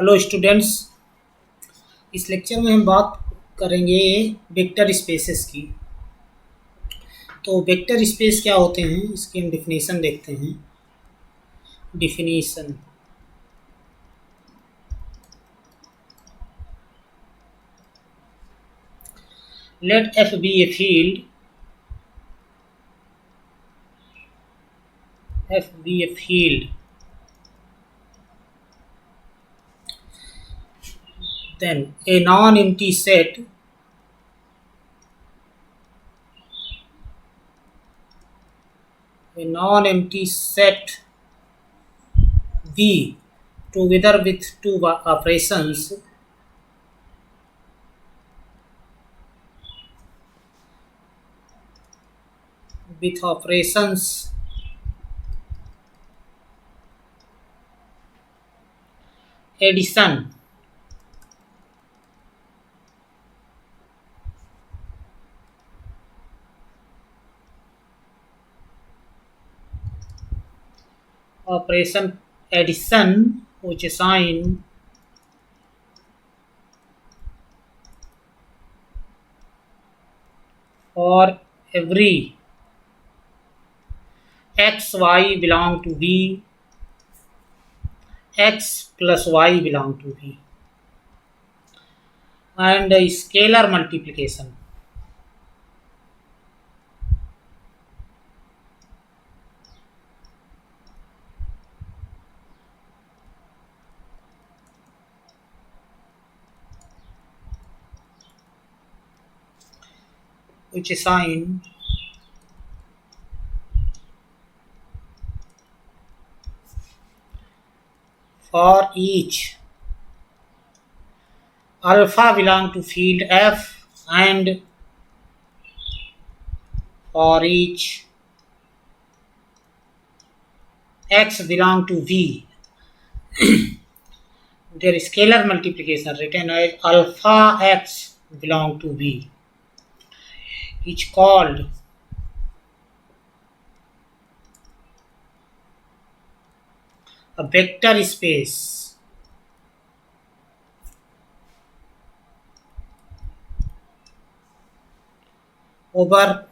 Hello students. इस lecture में हम बात करेंगे वेक्टर स्पेसेस की। तो वेक्टर स्पेस क्या होते हैं, इसकी हम डिफिनीशन देखते हैं। Definition: let F be a field, F be a field, then a non-empty set V together with two operations addition, operation addition, which is sign for every x y belong to V, x plus y belong to V, and scalar multiplication. Which is sign for each alpha belong to field F and for each x belong to V, their scalar multiplication written as alpha x belong to V is called a vector space. Over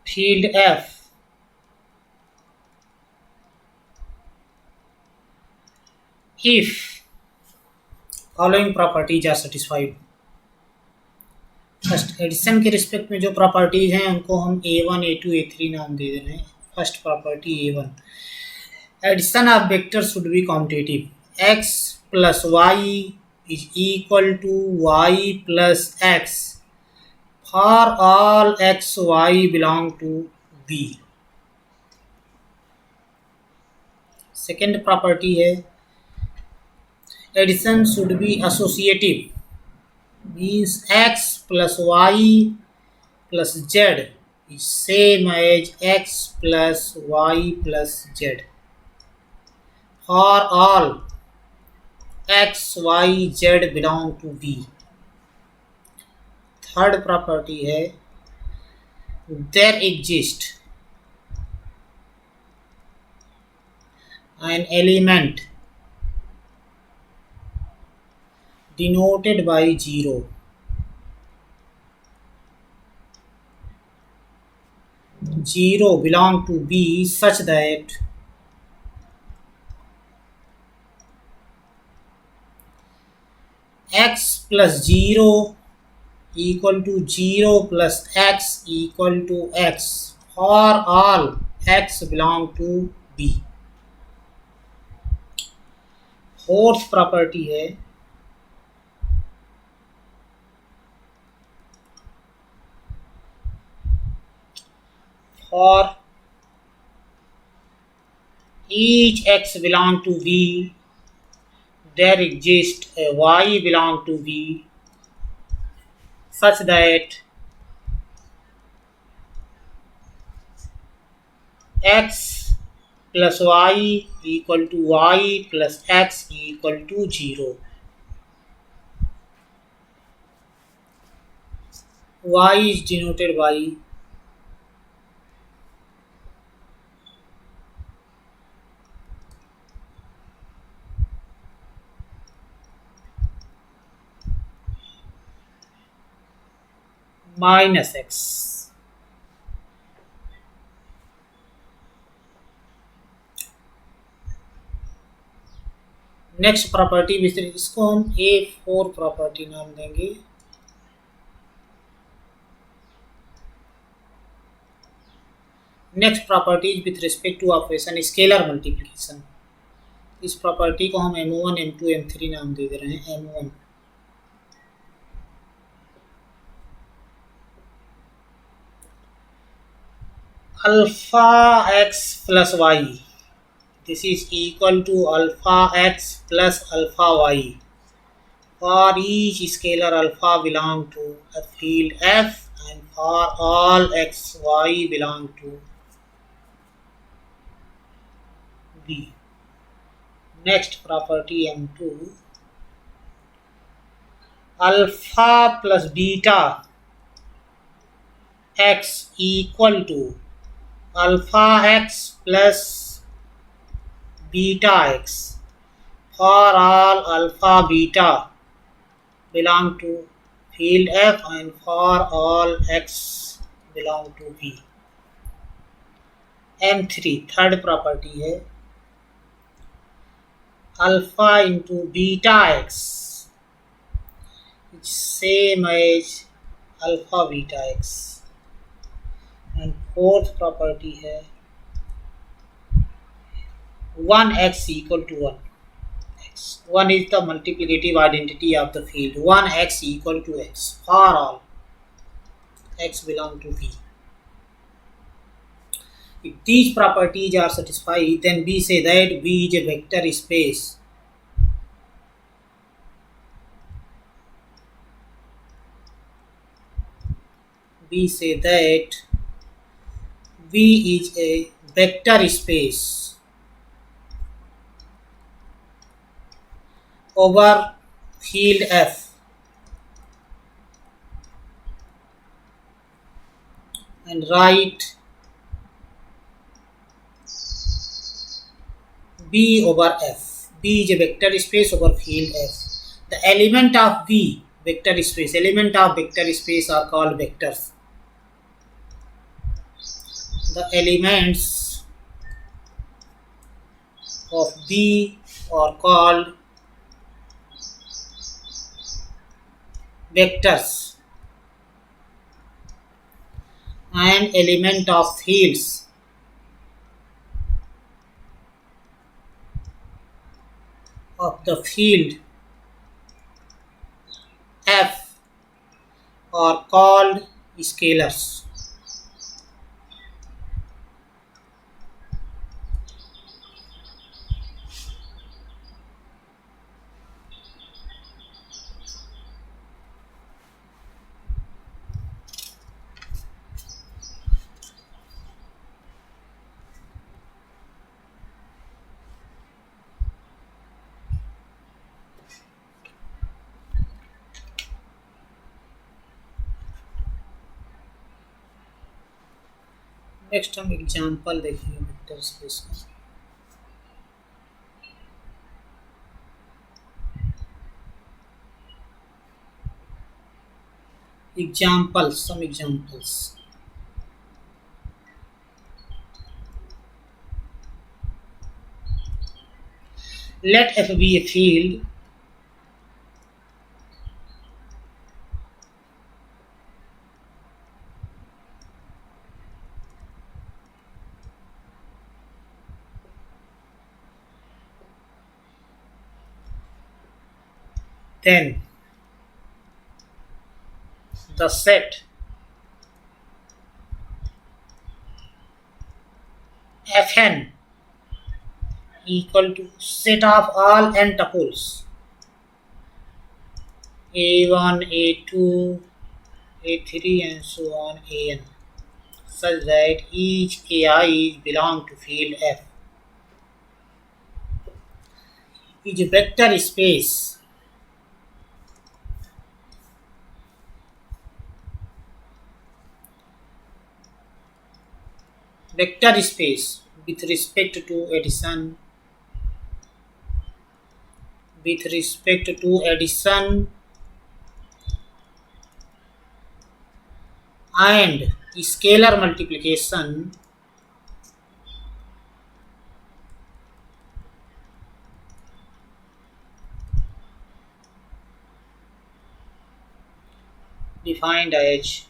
field F if following properties are satisfied. First edition के respect में जो properties हैं उनको हम A1, A2, A3 नाम दे रहे हैं। First property A1, addition of vector should be competitive, x plus y is equal to y plus x for all x y belong to V। Second property है addition should be associative, means x plus y plus z is same as x plus y plus z for all x, y, z belong to V। Third property है there exists an element denoted by 0 belong to B such that x plus 0 equal to 0 plus x equal to x for all x belong to B। Fourth property है for each x belong to V, there exists a y belong to V such that x plus y equal to y plus x equal to 0। y is denoted by minus x. Next property भी, इसको हम A4 property नाम देंगे। Next property with respect to operation scalar multiplication. इस property को हम M1, M2, M3 नाम दे रहे हैं। M1 alpha x plus y, this is equal to alpha x plus alpha y for each scalar alpha belong to a field F and for all x y belong to B. Next property M2 alpha plus beta x equal to alpha x plus beta x for all alpha beta belong to field F and for all x belong to B. M3 third property है alpha into beta x same as alpha beta x. And fourth property है 1x equal to 1. 1 is the multiplicative identity of the field. 1x equal to x for all x belong to V. If these properties are satisfied, then we say that V is a vector space. We say that V is a vector space over field F and write B over F. B is a vector space over field F. The element of V vector space, element of vector space are called vectors. The elements of V are called vectors, and element of fields of the field F are called scalars. Next हम example देखेंगे vector space का। Examples, some examples. Let F be a field then the set Fn equal to set of all n tuples A1, A2, A3 and so on An, such that each AI belong to field F is a vector space with respect to addition and scalar multiplication defined as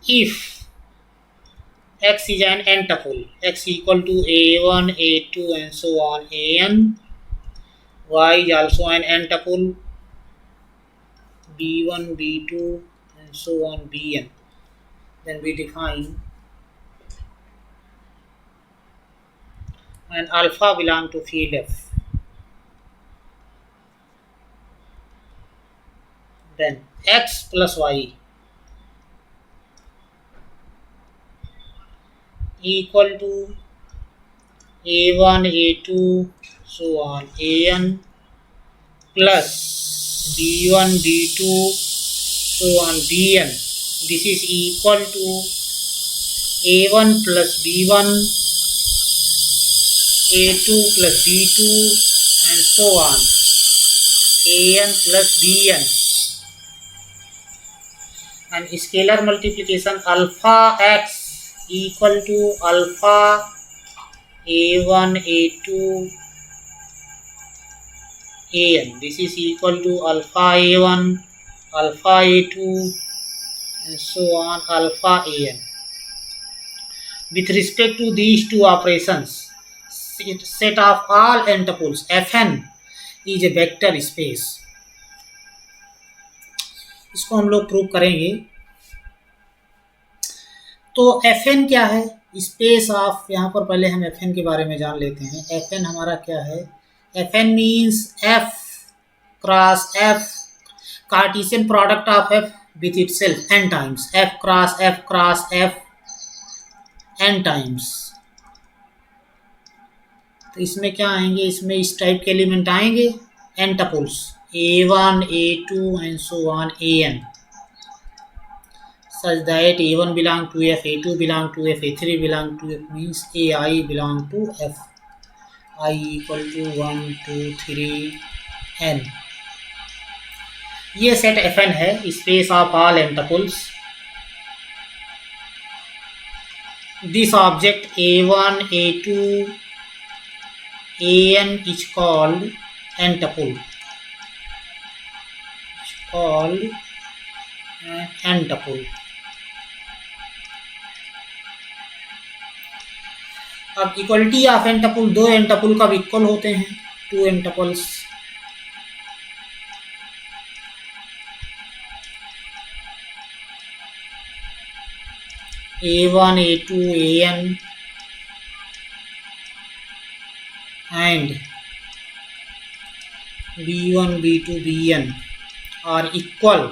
if x is an n-tuple, x equal to a1, a2 and so on, an, y is also an n-tuple, b1, b2 and so on, bn. Then we define and alpha belong to field F. Then x plus y equal to a1, a2, so on, an plus b1, b2, so on, bn. This is equal to a1 plus b1, a2 plus b2 and so on, an plus bn. And scalar multiplication alpha x equal to alpha a1, a2, an. This is equal to alpha a1, alpha a2 and so on, alpha an. With respect to these two operations, set of all n tuples Fn is a vector space. इसको हम लोग prove करेंगे. तो Fn क्या है? Space of, यहाँ पर पहले हम Fn के बारे में जान लेते हैं. Fn हमारा क्या है? Fn means F cross F, Cartesian product of F with itself n times, F cross F n times. तो इसमें क्या आएंगे? इसमें इस टाइप के एलिमेंट आएंगे n tuples a1, a2 and so on, an, such that a1 belong to F, a2 belong to F, a3 belong to F, means ai belong to F, I equal to 1, 2, 3 n. ये set Fn है, space of all n tuples. This object a1, a2, an is called n tuple. It's called n tuple. अब equality of n tuple, दो n tuple का equal होते हैं, two n tuples. a1, a2, an and b1, b2, bn are equal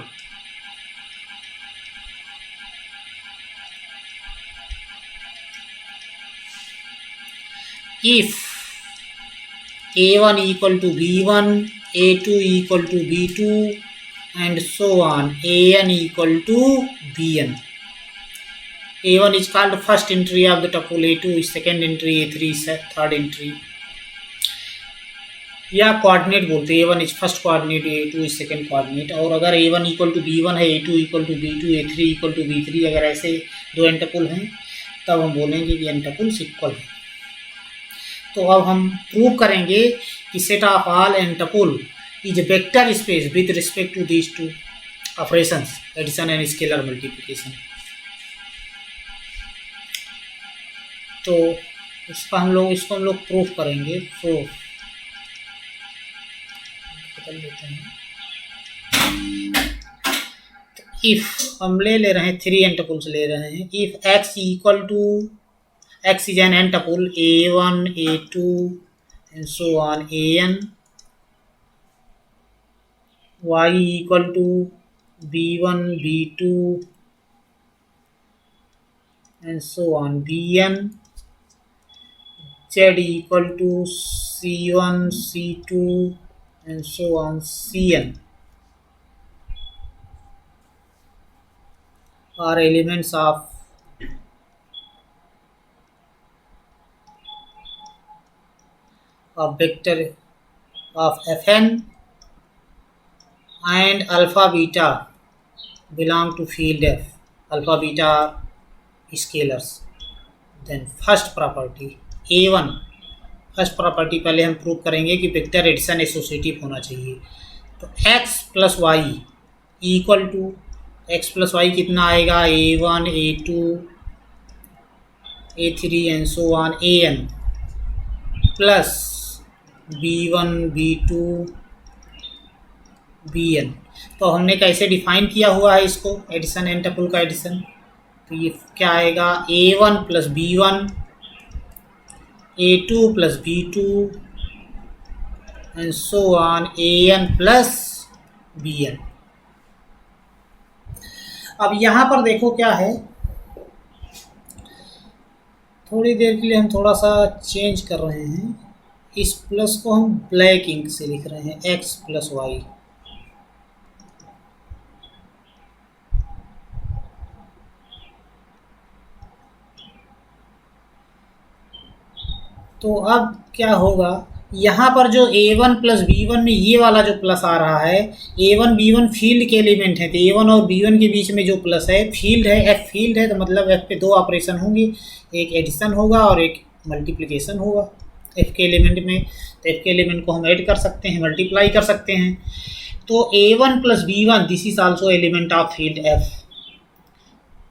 if a1 equal to b1, a2 equal to b2 and so on, an equal to bn. a1 is called first entry of the tuple, a2 is second entry, a3 is third entry. या coordinate बोलते हैं, a1 is first coordinate, a2 is second coordinate. और अगर a1 equal to b1 है, a2 equal to b2, a3 equal to b3, अगर ऐसे दो n tuple हैं तब हम बोलेंगे कि n टपल्स इक्वल है. तो अब हम प्रूव करेंगे कि set of all n tuple is a vector space with respect to these two operations, addition and scalar multiplication. तो इसको हम लोग प्रूफ करेंगे. प्रूफ कर लेते हैं. तो इफ हम ले रहे हैं, थ्री n टपल्स ले रहे हैं. If x equal to, x is an n tuple a1, a2 and so on, an, y equal to b1, b2 and so on, bn, z equal to c1, c2 and so on, cn are elements of a vector of Fn and alpha beta belong to field F. Alpha beta are scalars. Then first property A1, first property पहले हम prove करेंगे कि vector addition associative होना चाहिए। तो x plus y equal to x plus y कितना आएगा, A1 A2 A3 and so on An plus B1 B2 Bn। तो हमने कैसे डिफाइन किया हुआ है इसको, एडिशन एन टपल का एडिशन। तो ये क्या आएगा, A1 plus B1 A2 plus B2 and so on An plus Bn। अब यहाँ पर देखो क्या है, थोड़ी देर के लिए हम थोड़ा सा चेंज कर रहे हैं, इस प्लस को हम ब्लैक इंक से लिख रहे हैं, x प्लस वाई। तो अब क्या होगा, यहाँ पर जो A1 प्लस B1 में ये वाला जो प्लस आ रहा है, A1 B1 फील्ड के एलिमेंट है, तो A1 और B1 के बीच में जो प्लस है फील्ड है, F फील्ड है, तो मतलब F पे दो ऑपरेशन होंगे, एक एडिशन होगा और एक मल्टीप्लिकेशन होगा F के एलिमेंट में। तो F के एलिमेंट को हम ऐड कर सकते हैं, मल्टीप्लाई कर सकते हैं। तो A1 plus B1 this is also element of field F,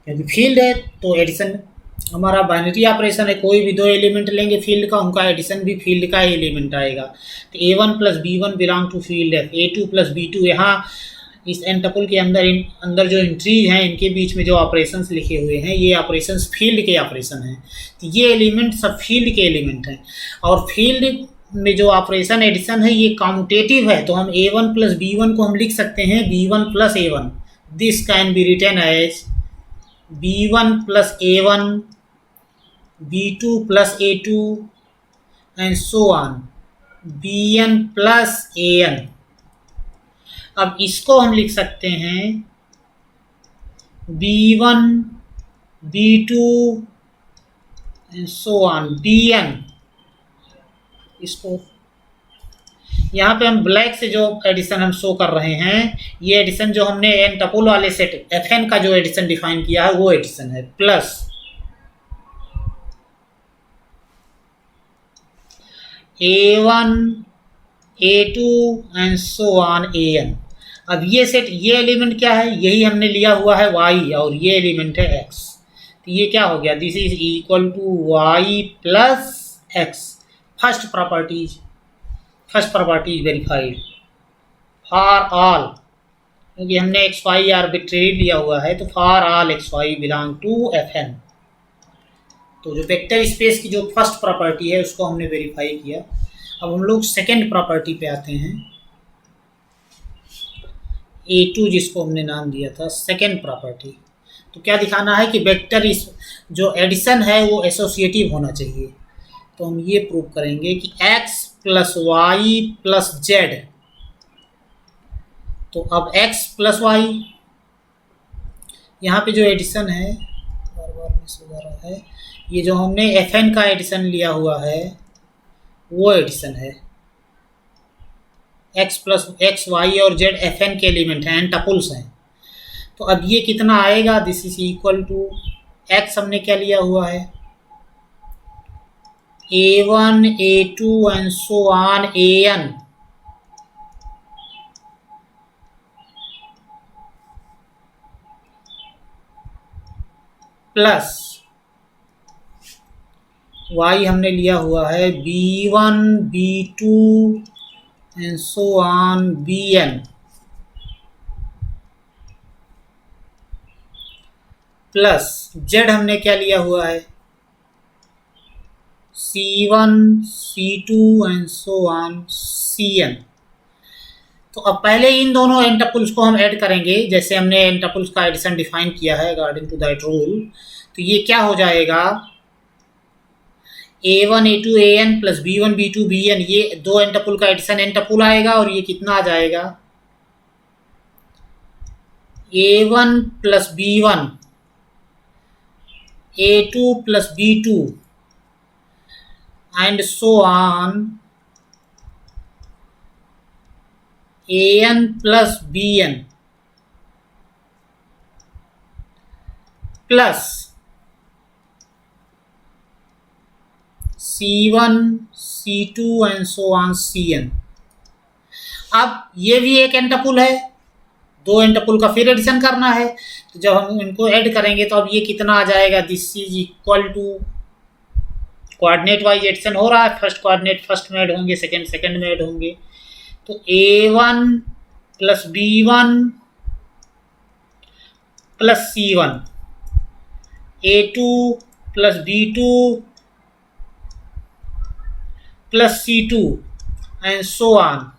क्योंकि फील्ड है तो एडिशन हमारा बाइनरी ऑपरेशन है, कोई भी दो एलिमेंट लेंगे फील्ड का, उनका एडिशन भी फील्ड का ही एलिमेंट आएगा। तो A1 plus B1 belong to field F, A2 plus B2 यहाँ इस एन टपल के अंदर जो एंट्रीज हैं इनके बीच में जो ऑपरेशंस लिखे हुए हैं ये ऑपरेशंस फील्ड के ऑपरेशन हैं। तो ये एलिमेंट सब फील्ड के एलिमेंट हैं, और फील्ड में जो ऑपरेशन एडिशन है ये कॉम्यूटेटिव है। तो हम A1 प्लस B1 को हम लिख सकते हैं B1 plus A1, this can be written as B1 plus A1 B2 plus A2 and so on Bn plus An। अब इसको हम लिख सकते हैं B1 B2 and so on Bn। इसको यहाँ पे हम ब्लैक से जो एडिशन हम शो कर रहे हैं, ये एडिशन जो हमने एन टपल वाले सेट Fn का जो एडिशन डिफाइन किया है वो एडिशन है, plus A1 A2 and so on An। अब ये सेट ये एलिमेंट क्या है, यही हमने लिया हुआ है y और ये एलिमेंट है x। तो ये क्या हो गया, this is equal to y plus x। First property is verified for all, क्योंकि हमने एक्स वाई आर्बिट्रेरी लिया हुआ है, तो for all x y belong to Fn। तो जो वेक्टर स्पेस की जो फर्स्ट प्रॉपर्टी है उसको हमने वेरीफाई किया। अब हम लोग सेकेंड प्रॉपर्टी पे आते हैं, A2 जिसको हमने नाम दिया था सेकेंड प्रॉपर्टी। तो क्या दिखाना है कि वेक्टर जो एडिशन है वो एसोसिएटिव होना चाहिए। तो हम ये प्रूव करेंगे कि x plus y plus z, तो अब x प्लस वाई यहाँ पे जो एडिशन है, बार बार मिस हो रहा है, ये जो हमने Fn का एडिशन लिया हुआ है वो एडिशन है, x प्लस एक्स वाई और z Fn के एलिमेंट हैं, टपल्स हैं। तो अब ये कितना आएगा, this is equal to x हमने क्या लिया हुआ है A1 A2 and so on An plus y हमने लिया हुआ है B1 B2 and so on Bn plus z हमने क्या लिया हुआ है C1 C2 and so on Cn। तो अब पहले इन दोनों एन टपल्स को हम ऐड करेंगे, जैसे हमने एन टपल्स का एडिशन डिफाइन किया है अकॉर्डिंग टू दैट रूल। तो ये क्या हो जाएगा, A1 A2 An plus B1 B2 Bn, ये दो एन टपल का एडिशन एन टपल आएगा, और ये कितना आ जाएगा A1 plus B1 A2 plus B2 and so on an plus bn plus c1 c2 and so on cn। अब ये भी एक एंटपुल है, दो एंटपुल का फिर एडिशन करना है। तो जब हम इनको ऐड करेंगे तो अब ये कितना आ जाएगा, this is equal to, coordinate wise addition हो रहा है, फर्स्ट कोऑर्डिनेट फर्स्ट में ऐड होंगे, सेकंड सेकंड में ऐड होंगे। तो a1 plus b1 plus c1, a2 plus b2 plus c2 and so on,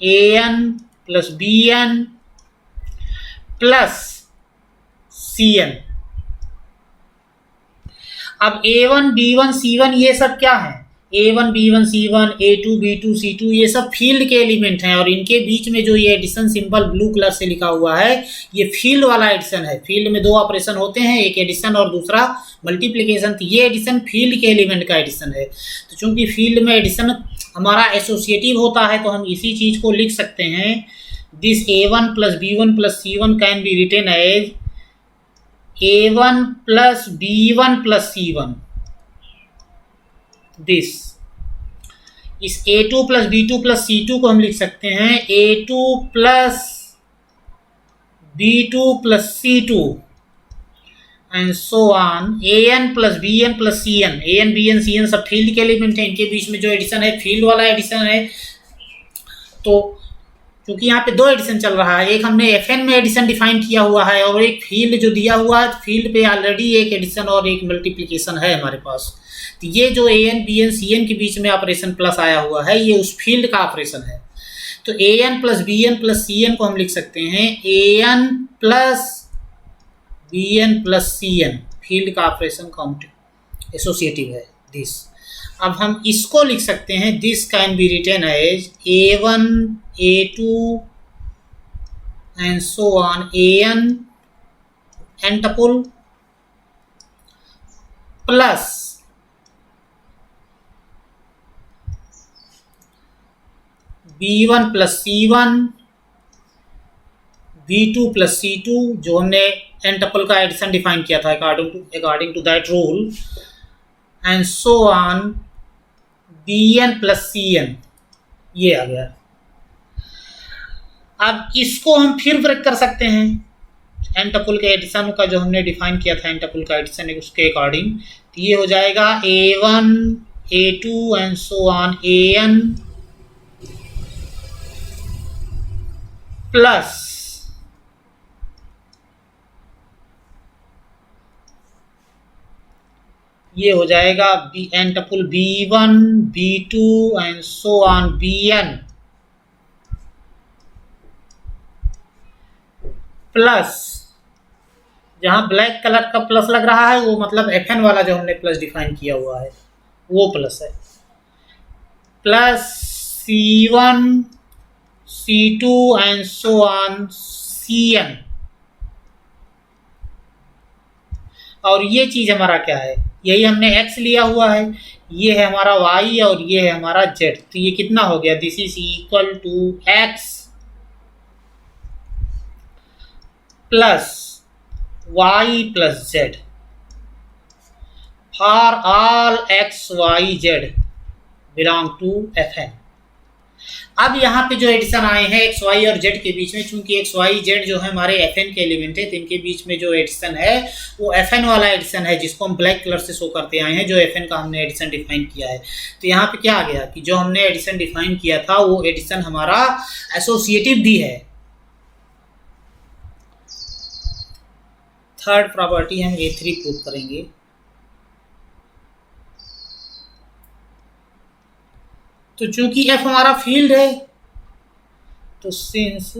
an plus bn plus cn। अब a1 b1 c1 ये सब क्या है, a1 b1 c1 a2 b2 c2 ये सब फील्ड के एलिमेंट हैं, और इनके बीच में जो ये एडिशन सिंबल ब्लू कलर से लिखा हुआ है ये फील्ड वाला एडिशन है। फील्ड में दो ऑपरेशन होते हैं, एक एडिशन और दूसरा मल्टीप्लिकेशन। तो ये एडिशन फील्ड के एलिमेंट का एडिशन है। तो चूंकि फील्ड में एडिशन हमारा एसोसिएटिव होता है तो हम इसी चीज को लिख सकते हैं, this a1 plus b1 plus c1 can be written as a1 plus b1 plus c1। This is a2 plus b2 plus c2 को हम लिख सकते हैं a2 plus b2 plus c2 and so on, an plus bn plus cn। an bn cn सब field के element हैं, इनके बीच में जो एडिशन है फील्ड वाला एडिशन है। तो क्योंकि यहाँ पे दो एडिशन चल रहा है, एक हमने fn में एडिशन डिफाइन किया हुआ है और एक फील्ड जो दिया हुआ है, फील्ड पे ऑलरेडी एक एडिशन और एक मल्टीप्लिकेशन है हमारे पास। तो ये जो an bn cn के बीच में ऑपरेशन प्लस आया हुआ है ये उस फील्ड का ऑपरेशन है। तो an plus bn plus cn को हम लिख सकते हैं an plus bn plus cn, field का ऑपरेशन काउंट एसोसिएटिव है दिस। अब हम इसको लिख सकते हैं, this can be written as a1 a2 and so on an n tuple plus b1 plus c1 b2 plus c2 जो हमने एंटपल का एडिशन डिफाइन किया था according to that rule, and so on bn plus cn, ये आ गया। अब इसको हम फिर ब्रेक कर सकते हैं एंटपल के एडिशन का जो हमने डिफाइन किया था, एंटपल का एडिशन उसके अकॉर्डिंग। तो ये हो जाएगा a1 a2 and so on an plus ये हो जाएगा एंटपुल b1 b2 and so on bn plus, जहां ब्लैक कलर का प्लस लग रहा है वो मतलब fn वाला जो हमने प्लस डिफाइन किया हुआ है वो प्लस है, plus c1 c2 and so on cn। और ये चीज हमारा क्या है, यही हमने x लिया हुआ है, ये है हमारा y और ये है हमारा z। तो ये कितना हो गया, this is equal to x plus y plus z for all x y z belong to fn। अब यहाँ पे जो एडिशन आए हैं एक्स वाई और जेड के बीच में, चूंकि एक्स वाई जेड जो है हमारे एफएन के एलिमेंट है, तो इनके बीच में जो एडिशन है वो एफएन वाला एडिशन है जिसको हम ब्लैक कलर से शो करते आए हैं, जो एफएन का हमने एडिशन डिफाइन किया है। तो यहाँ पे क्या आ गया कि जो हमने एडिशन डिफाइन किया था वो एडिशन हमारा एसोसिएटिव भी है। थर्ड प्रॉपर्टी हम A3 प्रूव करेंगे। तो चूंकि f हमारा फील्ड है तो since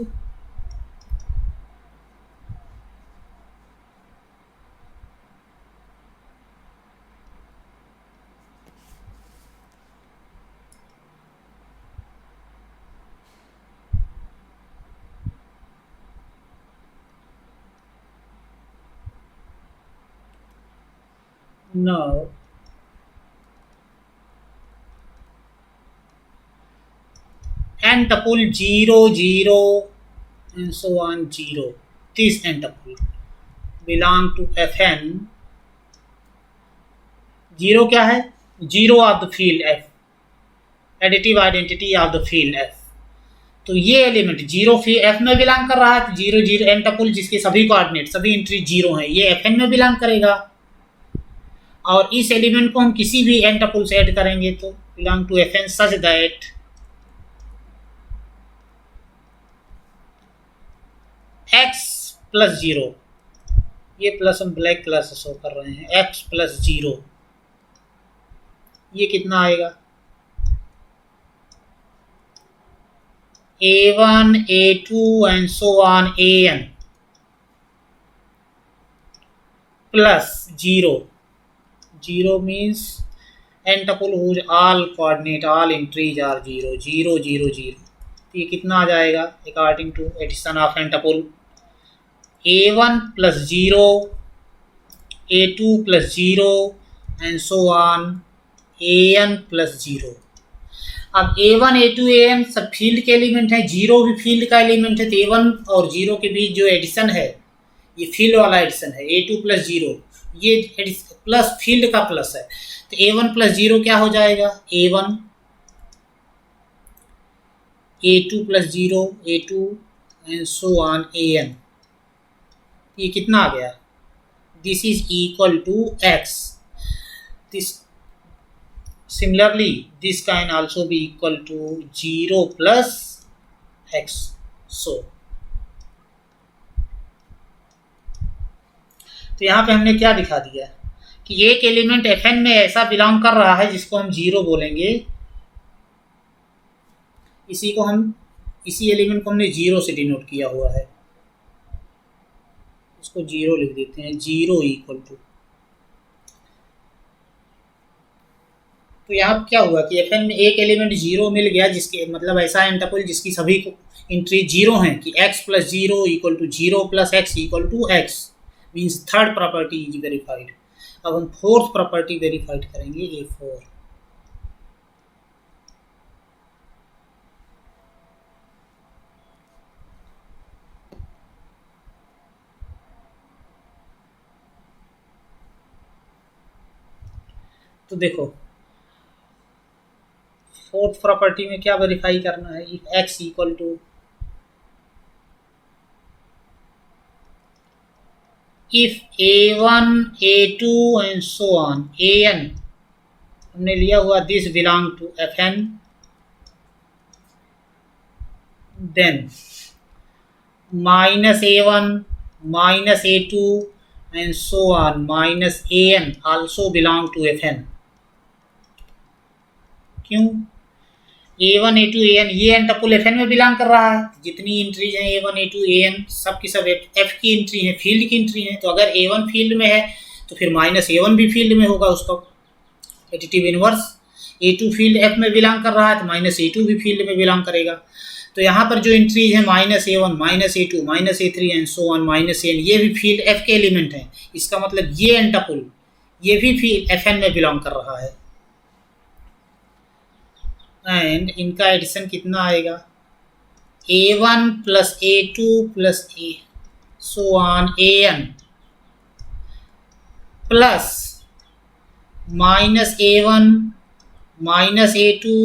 now and n tuple 0 0 and so on 0, this n tuple belong to Fn. 0 क्या है? 0 of the field F, additive identity of the field F. तो ये एलिमेंट 0 F में बिलोंग कर रहा है, तो 0 0 n टपुल जिसके सभी कोऑर्डिनेट सभी एंट्री 0 हैं, ये Fn में बिलोंग करेगा. और इस एलिमेंट को हम किसी भी n टपुल से ऐड करेंगे तो belong to Fn such that x plus 0, ये प्लस हम ब्लैक कलर से शो कर रहे हैं, x प्लस 0, ये कितना आएगा? A1 A2 and so on An plus 0. 0 means n tuple whose all coordinate, all entries are 0 0 0 0. तो ये कितना आ जाएगा according to addition of n tuple? A1 plus 0, A2 plus 0 and so on An plus 0. अब A1 A2 An सब field के element हैं, 0 भी फील्ड का एलिमेंट है, तो A1 और 0 के बीच जो एडिशन है ये फील्ड वाला एडिशन है. A2 प्लस 0 ये प्लस फील्ड का प्लस है, तो A1 प्लस 0 क्या हो जाएगा? A1 A2 plus 0 A2 and so on An. ये कितना आ गया? This is equal to x. This Similarly, this can also be equal to 0 plus x. So, तो यहाँ पे हमने क्या दिखा दिया कि एक एलिमेंट Fn में ऐसा बिलोंग कर रहा है जिसको हम 0 बोलेंगे. इसी एलिमेंट को हमने 0 से डिनोट किया हुआ है, इसको 0 लिख देते हैं. 0 इक्वल टू, तो यहाँ क्या हुआ कि Fn में एक एलिमेंट 0 मिल गया, जिसके मतलब ऐसा n टपुल जिसकी सभी एंट्री 0 हैं कि x plus 0 equal to 0 plus x equal to x, means third property is verified. अब हम फोर्थ प्रॉपर्टी वेरीफाइड करेंगे, A4. तो देखो फोर्थ प्रॉपर्टी में क्या वेरीफाई करना है? If x equal to if A1 A2 and so on An हमने लिया हुआ this belong to Fn, then minus A1 minus A2 and so on minus An also belong to Fn. क्यों? A1 A2 An ये n tuple Fn में belong कर रहा है, जितनी एंट्रीज हैं A1 A2 An सब की सब F की एंट्री है, फील्ड की एंट्री है. तो अगर A1 फील्ड में है तो फिर माइनस A1 भी फील्ड में होगा, उसका additive inverse. A2 field F में बिलोंग कर रहा है तो माइनस A2 भी फील्ड में बिलोंग करेगा. तो यहाँ पर जो एंट्रीज है minus A1 minus A2 minus A3 and so on minus An, ये भी फील्ड F के एलिमेंट हैं. इसका मतलब ये n टपुल ये भी फील्ड Fn में बिलोंग कर रहा है. एंड इनका एडिशन कितना आएगा? A1 plus A2 plus A so on An plus minus A1 minus A2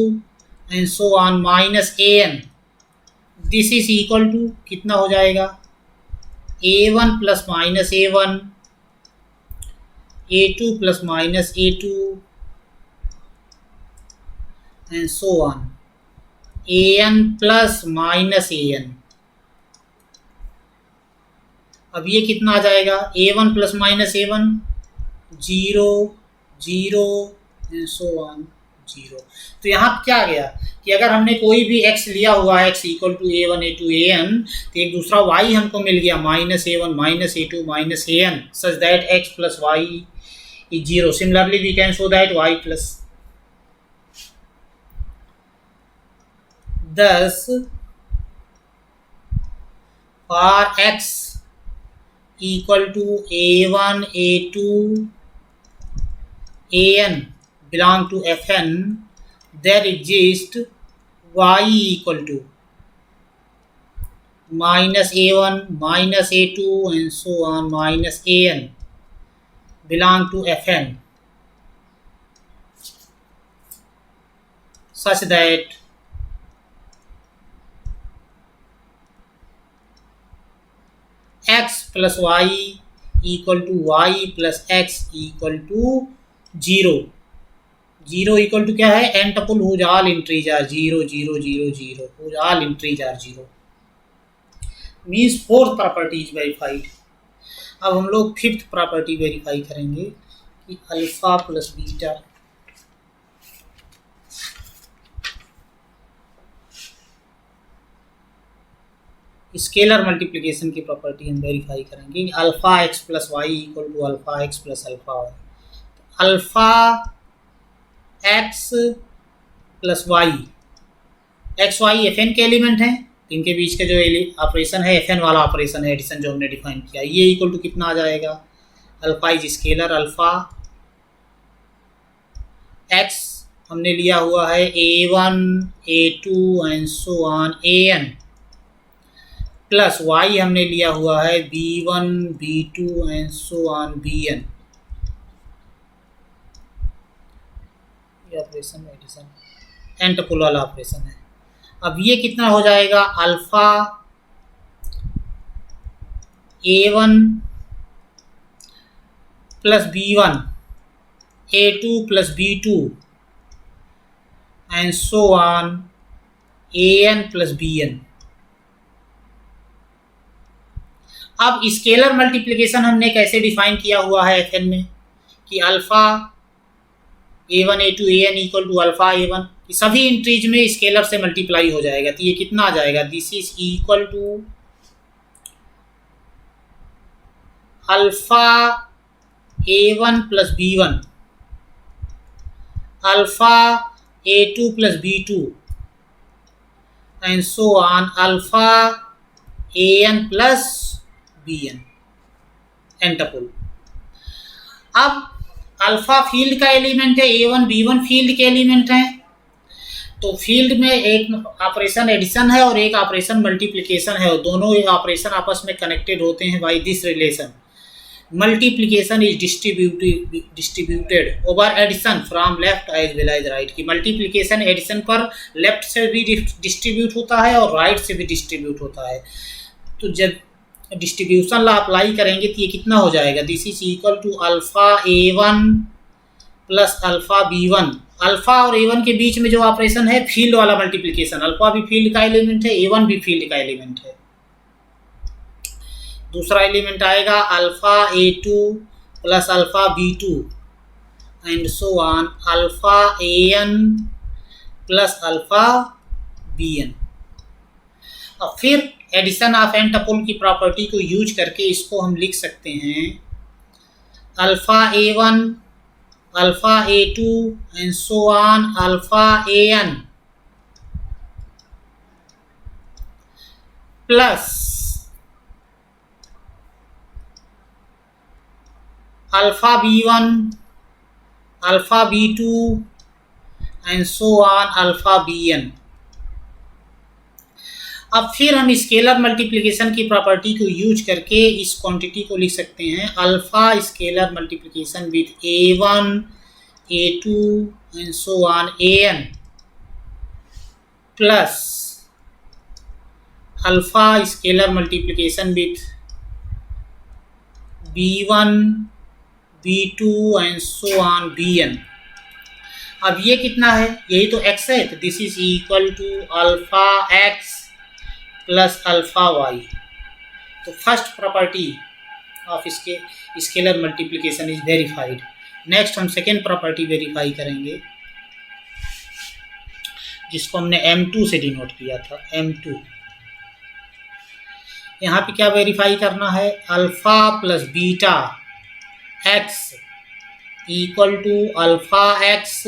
and so on minus An. This is equal to कितना हो जाएगा? A1 plus minus A1 A2 plus minus A2 and so on An plus minus An. अब ये कितना आ जाएगा? A1 plus minus A1 0 0 and so on 0. तो यहाँ क्या आ गया कि अगर हमने कोई भी x लिया हुआ है, x equal to A1 A2 An, तो एक दूसरा y हमको मिल गया minus A1 minus A2 minus An, such that x plus y is 0. Similarly we can show that y plus. Thus, for x equal to A1 A2 An belong to Fn, there exists y equal to minus a1 minus a2 and so on minus an belong to Fn such that x plus y equal to y plus x equal to 0. 0 equal to क्या है? n tuple whose all entries are 0 0 0 0 whose all entries are 0 means fourth property is verified. अब हम लोग fifth property verify करेंगे कि alpha plus beta scalar multiplication की property हम verify करेंगे कि alpha x plus y equal to alpha x plus alpha y. Alpha x plus y, x y F N के एलिमेंट हैं, इनके बीच का जो ऑपरेशन है एफ एन वाला ऑपरेशन है एडिशन जो हमने डिफाइन किया, ये इक्वल टू कितना आ जाएगा? Alpha is scalar alpha x हमने लिया हुआ है a1 a2 and so on an plus y हमने लिया हुआ है b1 b2 and so on bn. ये ऑपरेशन एडिशन एन टपुल वाला ऑपरेशन है. अब ये कितना हो जाएगा? Alpha a1 plus b1 a2 plus b2 and so on an plus bn. अब स्केलर मल्टीप्लिकेशन हमने कैसे डिफाइन किया हुआ है एफ एन में कि alpha a1 a2 an equal to alpha a1 सभी इंट्रीज में स्केलर से मल्टीप्लाई हो जाएगा. तो ये कितना आ जाएगा? This is equal to alpha a1 plus b1 alpha a2 plus b2 and so on alpha an plus bn n tuple. अब अल्फा फील्ड का एलिमेंट है, a1 b1 फील्ड के एलिमेंट हैं, तो फील्ड में एक ऑपरेशन एडिशन है और एक ऑपरेशन मल्टीप्लिकेशन है और दोनों ऑपरेशन आपस में कनेक्टेड होते हैं by this relation. Multiplication is distributed over addition from left as well as right. की मल्टीप्लिकेशन एडिशन पर लेफ्ट से भी डिस्ट्रीब्यूट होता है और राइट से भी डिस्ट्रीब्यूट होता है. तो जब डिस्ट्रीब्यूशन ला अप्लाई करेंगे तो ये कितना हो जाएगा? This is equal to alpha a1 plus alpha b1. Alpha और a1 के बीच में जो ऑपरेशन है फील्ड वाला मल्टीप्लिकेशन, अल्फा भी फील्ड का एलिमेंट है, a1 भी फील्ड का एलिमेंट है. दूसरा एलिमेंट आएगा alpha a2 plus alpha b2 and so on alpha an plus alpha bn. अब फिर एडिशन ऑफ एन टपुल की प्रॉपर्टी को यूज करके इसको हम लिख सकते हैं alpha a1 alpha a2 and so on alpha an plus alpha b1 alpha b2 and so on alpha bn. अब फिर हम स्केलर मल्टीप्लिकेशन की प्रॉपर्टी को यूज करके इस क्वांटिटी को लिख सकते हैं alpha scalar multiplication with a1 a2 and so on an plus alpha scalar multiplication with b1 b2 and so on bn. अब ये कितना है? यही तो x है, तो this is equal to alpha x plus alpha y. तो first property of इसके scalar multiplication is verified. Next हम सेकेंड प्रॉपर्टी वेरीफाई करेंगे जिसको हमने m2 से डिनोट किया था. m2 यहाँ पे क्या वेरीफाई करना है? Alpha plus beta x equal to alpha x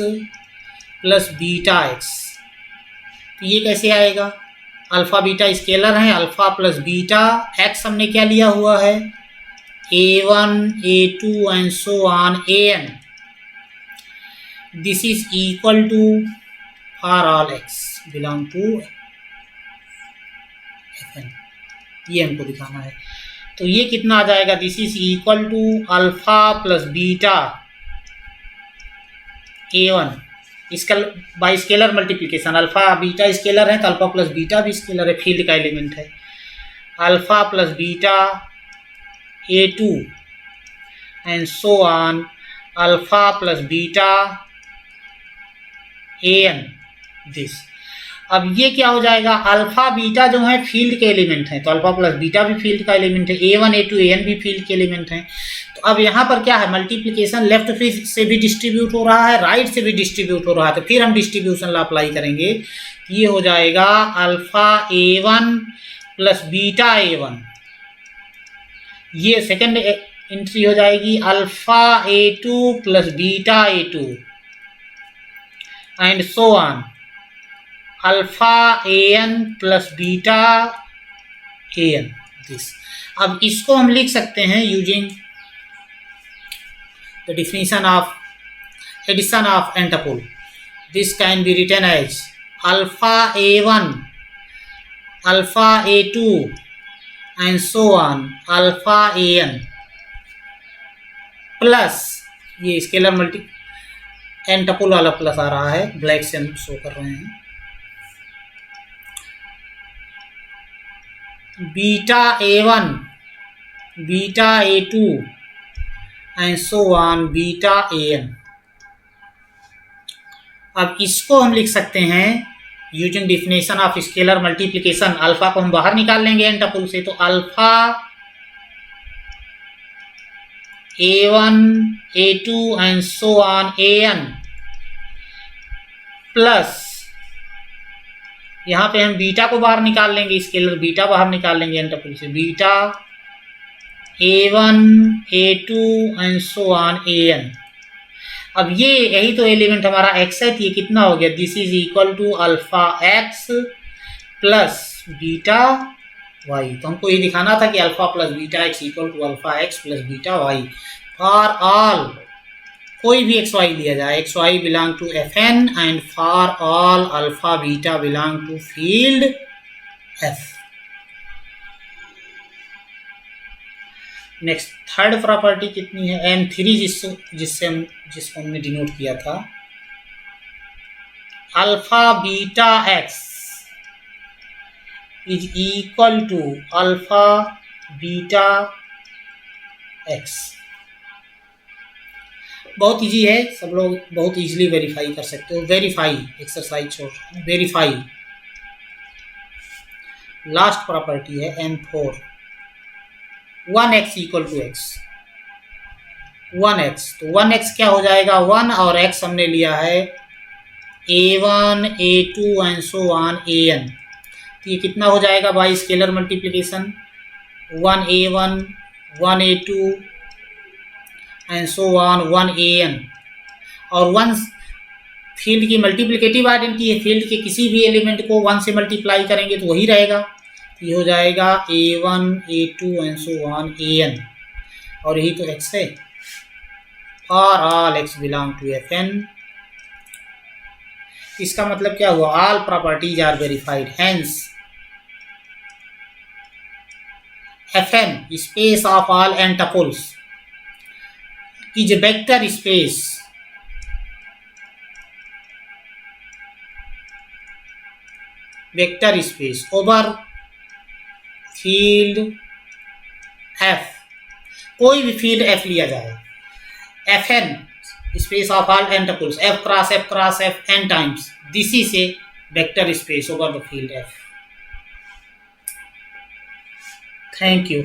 plus beta x. तो ये कैसे आएगा? अल्फा बीटा स्केलर है, अल्फा प्लस बीटा एक्स हमने क्या लिया हुआ है? a1 a2 and so on an. This is equal to for all x belong to Fn, ये हमको दिखाना है। तो ये कितना आ जाएगा, this is equal to alpha plus beta A1 इसका by scalar multiplication, alpha beta scalar है तो अल्फा प्लस बीटा भी स्केलर है, फील्ड का एलिमेंट है। Alpha plus beta A2 and so on alpha plus beta AN this. अब ये क्या हो जाएगा, अल्फा बीटा जो है फील्ड के एलिमेंट हैं, तो अल्फा प्लस बीटा भी फील्ड का एलिमेंट है, A1 A2 AN भी फील्ड के एलिमेंट हैं। तो अब यहाँ पर क्या है, मल्टीप्लिकेशन लेफ्ट से भी डिस्ट्रीब्यूट हो रहा है, राइट से भी डिस्ट्रीब्यूट हो रहा है, तो फिर हम डिस्ट्रीब्यूशन ला अप्लाई करेंगे। ये हो जाएगा alpha A1 plus beta A1, ये सेकेंड एंट्री हो जाएगी alpha A2 plus beta A2 and so on alpha AN plus beta AN this. अब इसको हम लिख सकते हैं using the definition of addition of n tuple. This can be written as alpha A1 alpha A2 and so on alpha AN plus, ये scalar multi n tuple वाला plus आ रहा है, ब्लैक से हम शो कर रहे हैं, beta A1 beta A2 and so on beta AN। अब इसको हम लिख सकते हैं using definition of scalar multiplication. Alpha को हम बाहर निकाल लेंगे एंटापुल से, तो alpha A1 A2 and so on AN plus यहाँ पे हम बीटा को बाहर निकाल लेंगे, स्केलर बीटा बाहर निकाल लेंगे एंटापुल से, beta A1 A2 and so on AN। अब ये यही तो एलिमेंट हमारा x है, तो ये कितना हो गया, this is equal to alpha x plus beta y। तो हमको ये दिखाना था कि alpha plus beta x equal to alpha x plus beta y for all, कोई भी xy लिया जाए, xy belong to Fn and for all alpha beta belong to field F। Next third property कितनी है, M3 जिसको हमने denote किया था, alpha beta x is equal to alpha beta x। बहुत इजी है, सब लोग बहुत इजीली वेरीफाई कर सकते हो। वेरीफाई एक्सरसाइज छोड़, वेरीफाई लास्ट प्रॉपर्टी है M4, 1x equal to x, 1x, तो 1x क्या हो जाएगा, 1 और x हमने लिया है A1 A2 and so on AN। तो ये कितना हो जाएगा by scalar multiplication, 1 A1 1 A2 and so on 1 AN, और 1 फील्ड की मल्टीप्लिकेटिव आइडेंटिटी है, फील्ड के किसी भी एलिमेंट को 1 से मल्टीप्लाई करेंगे तो वही रहेगा। ये हो जाएगा A1 A2 and so on AN, और यही तो x है, for all x belong to Fn। इसका मतलब क्या हुआ, all properties are verified, hence Fn space of all n tuples is a vector space over field F। कोई भी फील्ड F लिया जाए, Fn space of all n tuples F cross F n times, this is a vector space over the field F। Thank you.